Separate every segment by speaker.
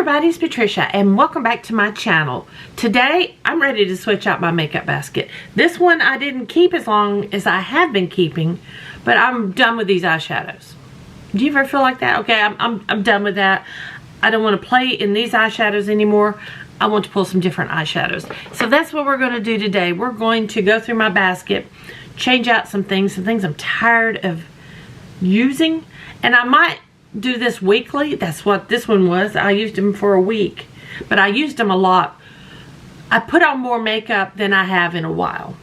Speaker 1: everybody, it's Patricia and welcome back to my channel. Today I'm ready to switch out my makeup basket. This one I didn't keep as long as I have been keeping, but I'm done with these eyeshadows. Do you ever feel like that? Okay, I'm done with that. I don't want to play in these eyeshadows anymore. I want to pull some different eyeshadows. So that's what we're going to do today. We're going to go through my basket, change out some things I'm tired of using, and I might do this weekly. That's what this one was. I used them for a week, but I used them a lot. I put on more makeup than I have in a while,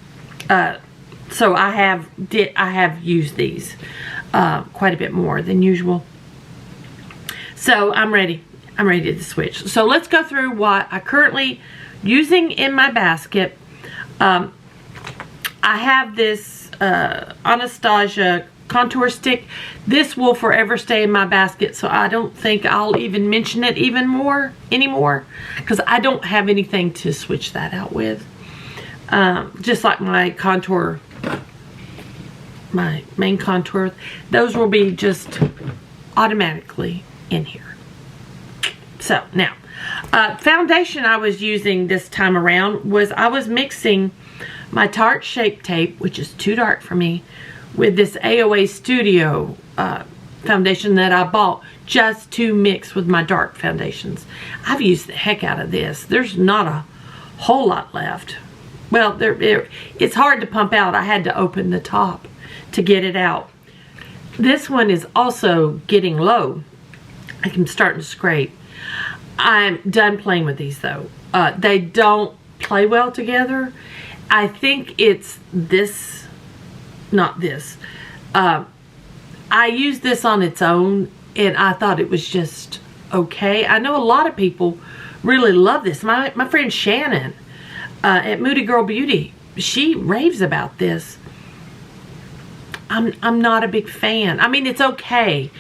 Speaker 1: so I have used these quite a bit more than usual. So I'm ready to switch. So let's go through what I currently using in my basket. I have this Anastasia contour stick. This will forever stay in my basket, so I don't think I'll even mention it anymore because I don't have anything to switch that out with. Just like my contour, my main contour, those will be just automatically in here. So now, foundation I was using this time around was I was mixing my Tarte Shape Tape, which is too dark for me, with this AOA Studio foundation that I bought just to mix with my dark foundations. I've used the heck out of this. There's not a whole lot left. Well, it's hard to pump out. I had to open the top to get it out. This one is also getting low. I'm starting to scrape. I'm done playing with these though. They don't play well together. I think it's this, not this. I used this on its own and I thought it was just okay. I know a lot of people really love this. My friend Shannon at Moody Girl Beauty, she raves about this. I'm not a big fan. I mean, it's okay.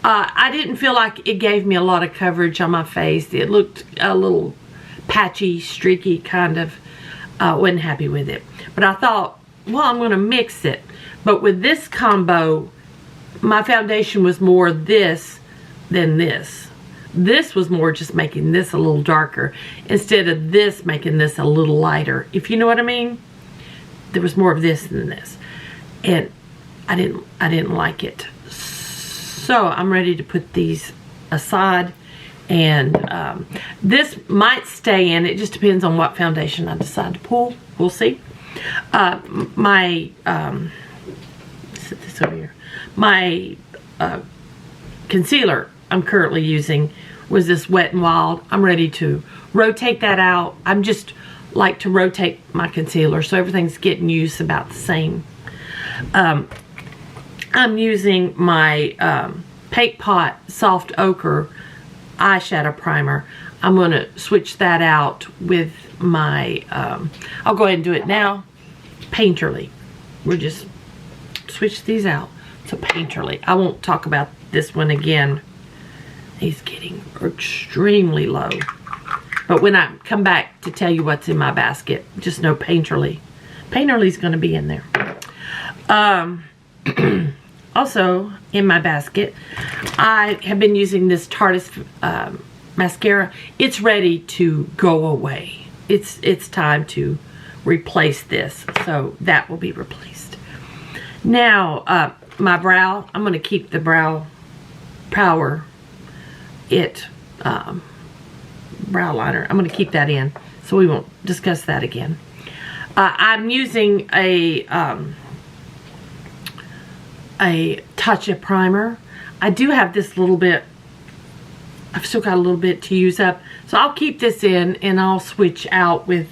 Speaker 1: I didn't feel like it gave me a lot of coverage on my face. It looked a little patchy, streaky kind of. Wasn't happy with it. But I thought, well, I'm going to mix it. But with this combo, my foundation was more this than this. This was more just making this a little darker instead of this making this a little lighter. If you know what I mean? There was more of this than this. And I didn't like it. So I'm ready to put these aside. And this might stay in. It just depends on what foundation I decide to pull. We'll see. My set this over here. My concealer I'm currently using was this Wet n Wild. I'm ready to rotate that out. I'm just like to rotate my concealer so everything's getting used about the same. I'm using my Paint Pot Soft Ochre eyeshadow primer. I'm going to switch that out with my, I'll go ahead and do it now, Painterly. We'll just switch these out to Painterly. I won't talk about this one again. He's getting extremely low. But when I come back to tell you what's in my basket, just know Painterly. Painterly's going to be in there. Also, in my basket, I have been using this Tarte mascara. It's ready to go away. It's time to replace this, so that will be replaced. Now, my brow, I'm going to keep the Brow Power brow liner. I'm going to keep that in, so we won't discuss that again. I'm using a touch-up primer. I do have this little bit. I've still got a little bit to use up, so I'll keep this in and I'll switch out with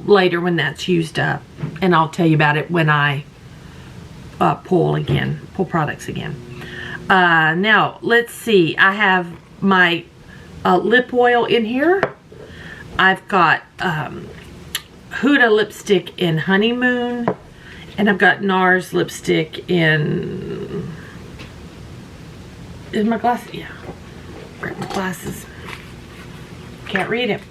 Speaker 1: later when that's used up, and I'll tell you about it when I pull products again. Now let's see. I have my lip oil in here. I've got Huda lipstick in Honeymoon. And I've got NARS lipstick in my glasses? Yeah. Grab my glasses. Can't read it.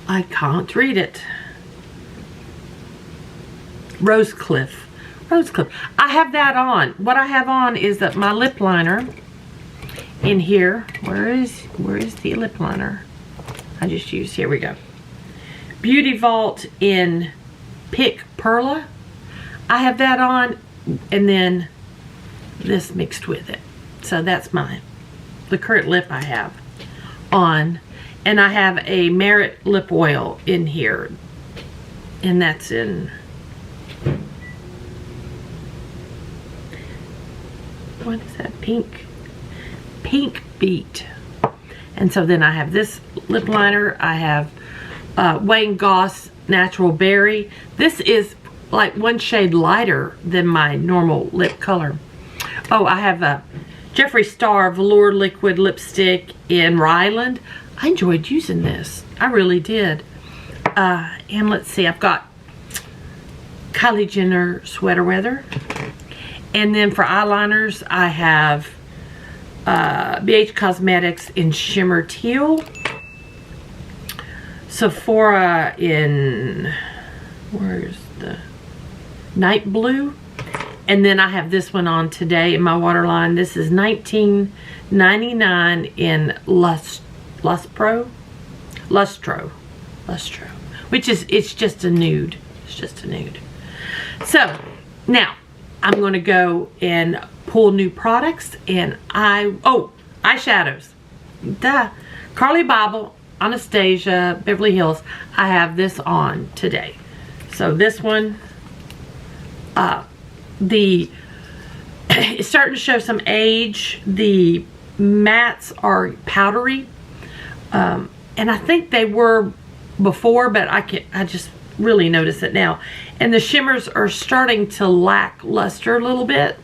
Speaker 1: I can't read it. Rose Cliff. I have that on. What I have on is that my lip liner in here. Where is the lip liner? I just used, here we go. Beauty Vault in Pick Perla. I have that on, and then this mixed with it. So that's the current lip I have on. And I have a Merit lip oil in here. And that's in, what is that? Pink Beat. And so then I have this lip liner. I have Wayne Goss Natural Berry. This is like one shade lighter than my normal lip color. Oh, I have a Jeffree Star Velour Liquid Lipstick in Ryland. I enjoyed using this. I really did. And let's see, I've got Kylie Jenner Sweater Weather. And then for eyeliners, I have BH Cosmetics in Shimmer Teal. Sephora in, where's the Night Blue. And then I have this one on today in my waterline. This is $19.99 in Lustro, which is, it's just a nude. It's just a nude. So now I'm going to go and pull new products, and eyeshadows. Duh. Carly Bobble, Anastasia, Beverly Hills. I have this on today. So this one, it's starting to show some age. The mattes are powdery, and I think they were before, but I just really notice it now. And the shimmers are starting to lack luster a little bit,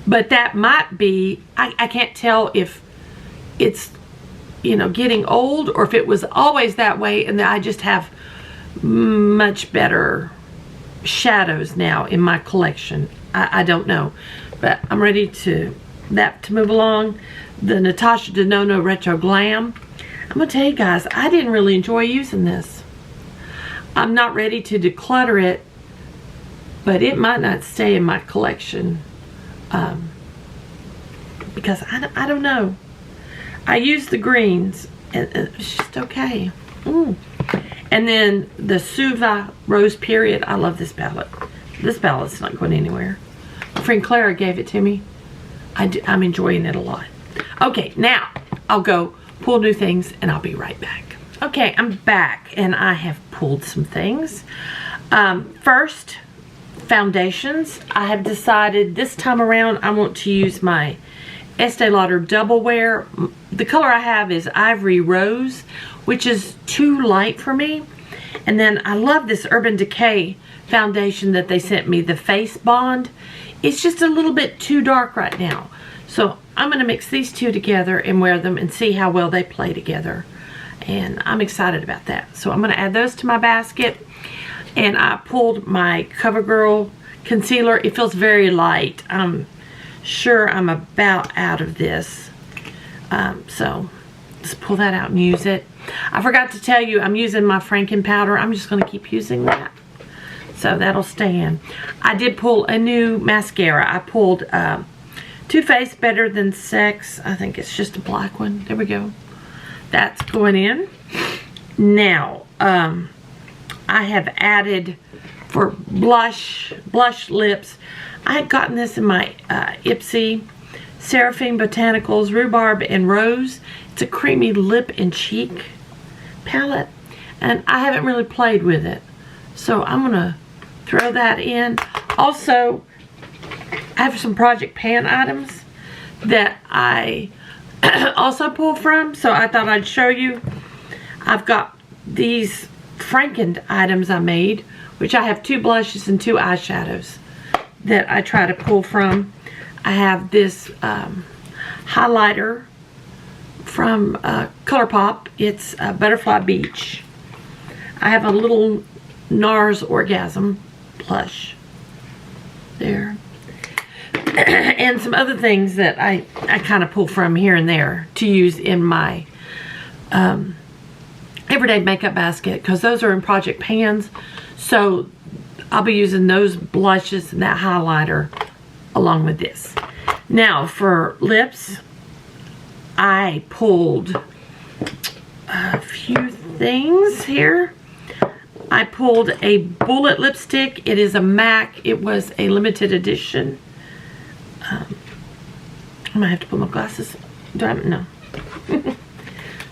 Speaker 1: but that might be, I can't tell if it's, you know, getting old or if it was always that way and that I just have much better shadows now in my collection. I don't know, but I'm ready to move along. The Natasha Denona Retro Glam. I'm gonna tell you guys, I didn't really enjoy using this. I'm not ready to declutter it, but it might not stay in my collection because I don't know. I use the greens and it's just okay. And then the Suva Rose Period. I love this palette. This palette's not going anywhere. My friend Clara gave it to me. I'm enjoying it a lot. Okay, now I'll go pull new things and I'll be right back. Okay, I'm back and I have pulled some things. First, foundations. I have decided this time around I want to use my Estee Lauder Double Wear. The color I have is Ivory Rose, which is too light for me. And then I love this Urban Decay foundation that they sent me, the Face Bond. It's just a little bit too dark right now. So I'm going to mix these two together and wear them and see how well they play together. And I'm excited about that. So I'm going to add those to my basket. And I pulled my CoverGirl concealer. It feels very light. I'm sure I'm about out of this. So let's pull that out and use it. I forgot to tell you I'm using my Franken powder. I'm just going to keep using that. So that'll stay in. I did pull a new mascara. I pulled Too Faced Better Than Sex. I think it's just a black one. There we go. That's going in. Now, I have added for blush lips. I had gotten this in my Ipsy Seraphine Botanicals Rhubarb and Rose. It's a creamy lip and cheek palette, and I haven't really played with it. So I'm gonna throw that in. Also, I have some Project Pan items that I also pulled from, so I thought I'd show you. I've got these Franken items I made, which I have 2 blushes and 2 eyeshadows that I try to pull from. I have this highlighter from ColourPop. It's Butterfly Beach. I have a little NARS Orgasm blush there. And some other things that I kind of pull from here and there to use in my everyday makeup basket, because those are in Project Pans. So I'll be using those blushes and that highlighter along with this. Now for lips, I pulled a few things here. I pulled a bullet lipstick. It is a MAC. It was a limited edition. I might have to pull my glasses. Do I? No.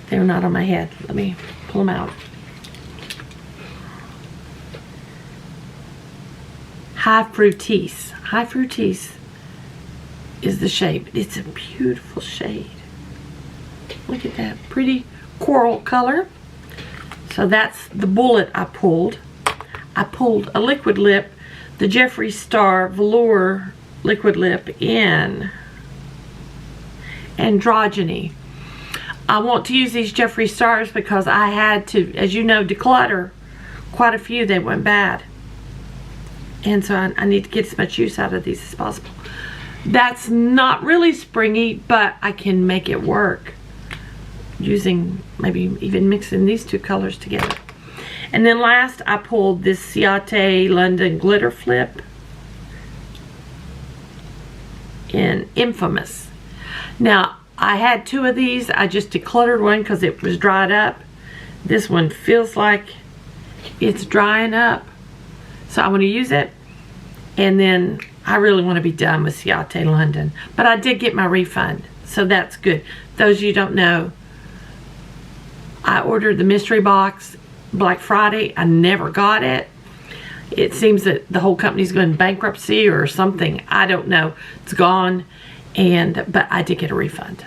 Speaker 1: They're not on my head. Let me pull them out. High Fructis. High Fructis is the shade. It's a beautiful shade. Look at that pretty coral color. So that's the bullet I pulled. I pulled a liquid lip, the Jeffree Star Velour liquid lip in Androgyny. I want to use these Jeffree Stars because I had to, as you know, declutter quite a few. They went bad. And so I need to get as much use out of these as possible. That's not really springy, but I can make it work using, maybe even mixing these two colors together. And then last, I pulled this Ciate London Glitter Flip in Infamous. Now, I had two of these. I just decluttered one because it was dried up. This one feels like it's drying up. So I want to use it. And then I really want to be done with Ciate London. But I did get my refund. So that's good. Those of you who don't know, I ordered the mystery box Black Friday. I never got it. It seems that the whole company's going bankruptcy or something. I don't know. It's gone. But I did get a refund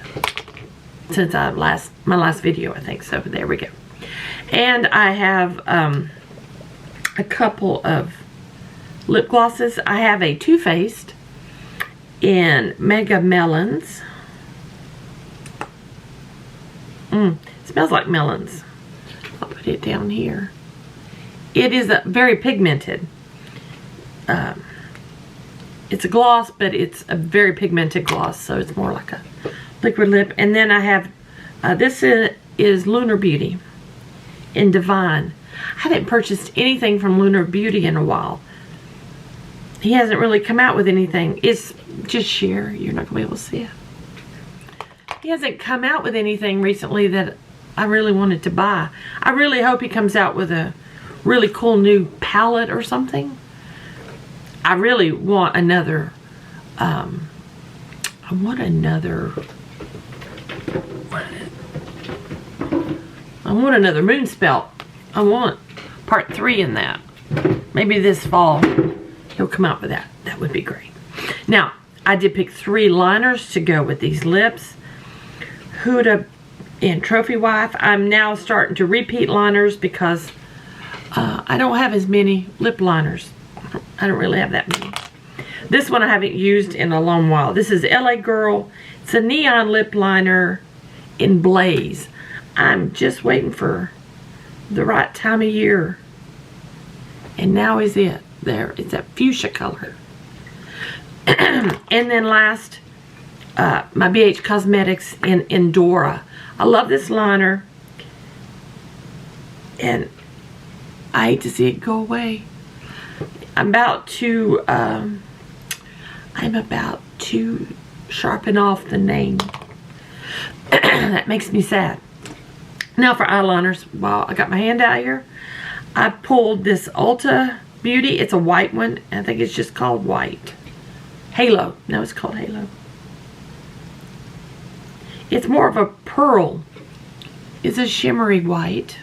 Speaker 1: since my last video, I think. So there we go. And I have a couple of lip glosses. I have a Too Faced in Mega Melons. It smells like melons. I'll put it down here. It is very pigmented. It's a gloss, but it's a very pigmented gloss, so it's more like a liquid lip. And then I have, this is Lunar Beauty in Divine. I haven't purchased anything from Lunar Beauty in a while. He hasn't really come out with anything. It's just sheer. You're not going to be able to see it. He hasn't come out with anything recently that I really wanted to buy. I really hope he comes out with a really cool new palette or something. I really want another, I want another moon spelt. I want part 3 in that. Maybe this fall he'll come out with that. That would be great. Now, I did pick 3 liners to go with these lips. Huda and Trophy Wife. I'm now starting to repeat liners because I don't have as many lip liners. I don't really have that many. This one I haven't used in a long while. This is LA Girl. It's a neon lip liner in Blaze. I'm just waiting for the right time of year. And now is it. There, it's that fuchsia color. And then last, my BH Cosmetics in Endora. I love this liner. And I hate to see it go away. I'm about to sharpen off the name. That makes me sad. Now for eyeliners, while I got my hand out here, I pulled this Ulta Beauty. It's a white one. I think it's just called white. Halo. No, it's called Halo. It's more of a pearl. It's a shimmery white.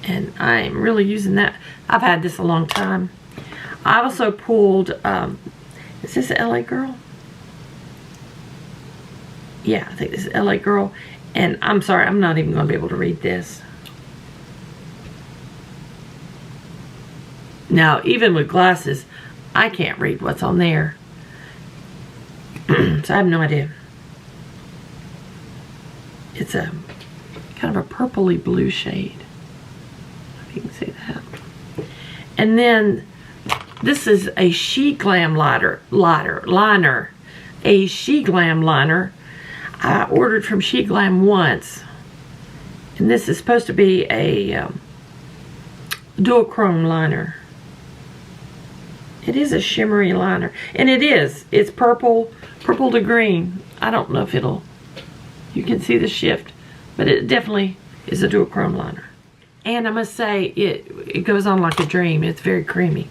Speaker 1: And I'm really using that. I've had this a long time. I also pulled, is this LA Girl? Yeah, I think this is LA Girl. And I'm sorry, I'm not even going to be able to read this. Now, even with glasses, I can't read what's on there. So I have no idea. It's a kind of a purpley blue shade. If you can see that. And then this is a She Glam liner. A She Glam liner. I ordered from She Glam once. And this is supposed to be a dual chrome liner. It is a shimmery liner. And it is. It's purple to green. I don't know if you can see the shift, but it definitely is a duochrome liner. And I must say, it goes on like a dream. It's very creamy.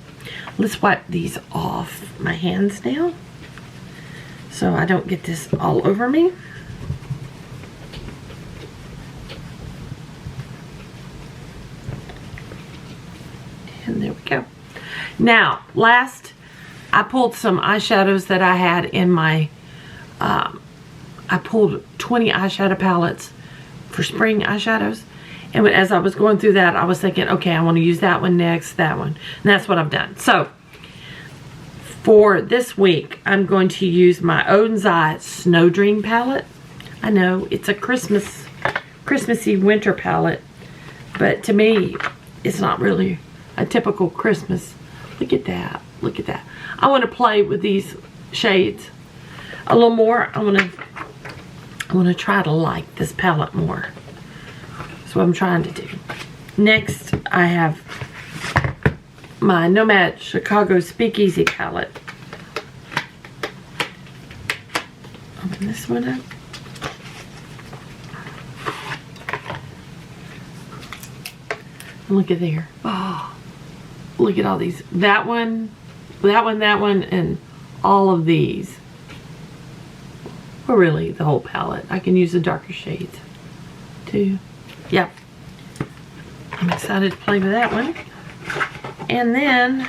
Speaker 1: Let's wipe these off my hands now, so I don't get this all over me. And there we go. Now, last, I pulled some eyeshadows that I had in my, I pulled 20 eyeshadow palettes for spring eyeshadows. And as I was going through that, I was thinking, okay, I want to use that one next, that one. And that's what I've done. So, for this week, I'm going to use my Oden's Eye Snow Dream palette. I know, it's a Christmassy winter palette. But to me, it's not really a typical Christmas. Look at that. Look at that. I want to play with these shades a little more. I want to try to like this palette more. That's what I'm trying to do. Next, I have my Nomad Chicago Speakeasy palette. Open this one up. And look at there. Oh, look at all these. That one, and all of these. Or really, the whole palette. I can use the darker shades too. Yep. I'm excited to play with that one. And then,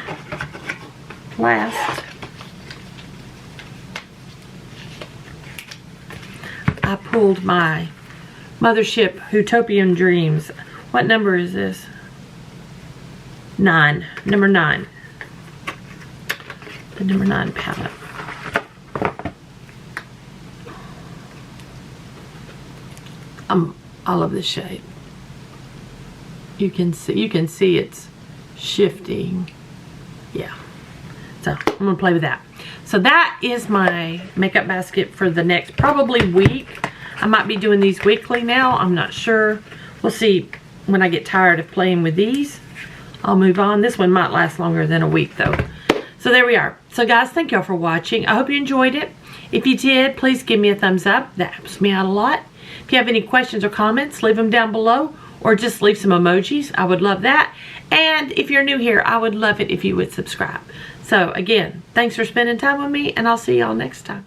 Speaker 1: last, I pulled my Mothership Utopian Dreams. What number is this? 9. Number 9. The number 9 palette. I love this shade. You can see it's shifting. Yeah. So I'm gonna play with that. So that is my makeup basket for the next probably week. I might be doing these weekly now. I'm not sure. We'll see when I get tired of playing with these. I'll move on. This one might last longer than a week though. So there we are. So guys, thank y'all for watching. I hope you enjoyed it. If you did, please give me a thumbs up. That helps me out a lot. If you have any questions or comments, leave them down below. Or just leave some emojis. I would love that. And if you're new here, I would love it if you would subscribe. So again, thanks for spending time with me, and I'll see y'all next time.